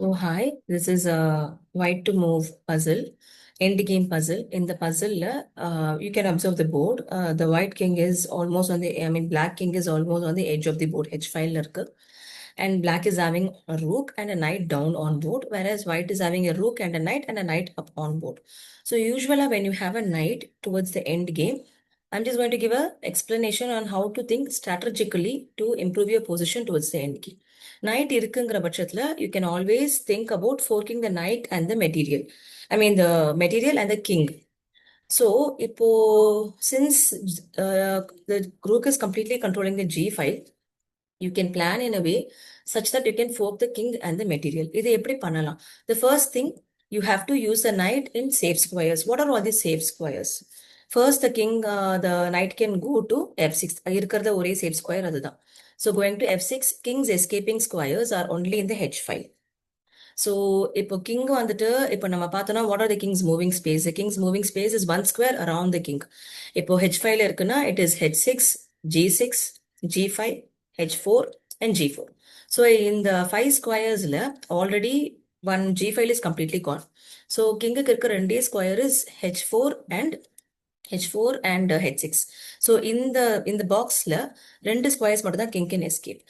Oh, hi. This is a white to move puzzle, end game puzzle. In the puzzle, you can observe the board. The white king is almost on the, I mean, black king is almost on the edge of the board, H file irukku. And black is having a rook and a knight down on board, whereas white is having a rook and a knight up on board. So usually when you have a knight towards the end game, I'm just going to give a explanation on how to think strategically to improve your position towards the end game. Knight இருக்குங்கிற பட்சத்துல you can always think about forking the knight and the material. I mean the material and the king. So, இப்போ since the rook is completely controlling the g file, you can plan in a way such that you can fork the king and the material. இது எப்படி பண்ணலாம்? The first thing, you have to use the knight in safe squares. What are all the safe squares? First, the knight can go to f6. இருக்கிறத ஒரே safe square அதுதான். So, going to f6, king's escaping squares are only in the h file. So, இப்போ king வந்துட்டு இப்போ நம்ம பார்த்தோம்னா what are the king's moving space? The king's moving space is one square around the king. இப்போ h file இருக்குன்னா it is h6, g6, g5, h4 and g4. So, in the 5 squares already one g file is completely gone. So, king இருக்கிற ரெண்டே square is h4 and h6. So, in the box ரெண்டு squares மட்டும் தான் king can escape.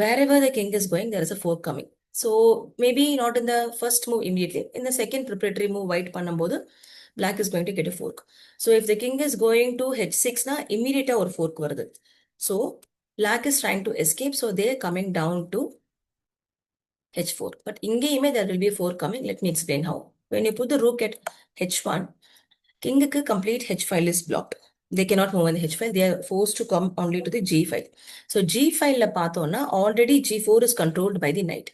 Wherever the king is going, there is a fork coming. So maybe not in the first move immediately. In the second preparatory move, white பண்ணும்போது black is going to get a fork. So if the king is going to h6, na immediate ஒரு fork வருது. So black is trying to escape. So they are coming down to h4. But இங்கேயுமே there will be a fork coming. Let me explain how. When you put the rook at h1, king complete h file is blocked. They cannot move on the h file. They are forced to come only to the g file. So g file பார்த்தோம்னா already g4 is controlled by the knight.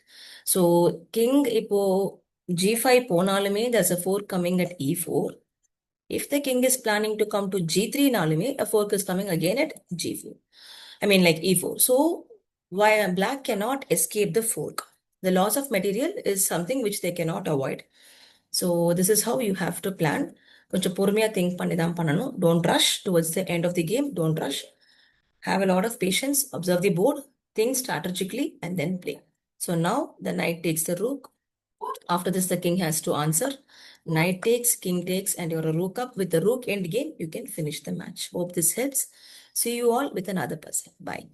So king இப்போ g5 போனாலுமே there's a fork coming at e4. If the king is planning to come to g3 nalume, a fork is coming again at g4. I mean like e4. So why black cannot escape the fork. The loss of material is something which they cannot avoid. So this is how you have to plan. கொஞ்சம் பொறுமையா think பண்ணி தான் பண்ணணும். Don't rush towards the end of the game. Don't rush. Have a lot of patience. Observe the board. Think strategically and then play. So now the knight takes the rook. After this, the king has to answer. Knight takes, king takes, and you're a rook up. With the rook end game, you can finish the match. Hope this helps. See you all with another puzzle. Bye.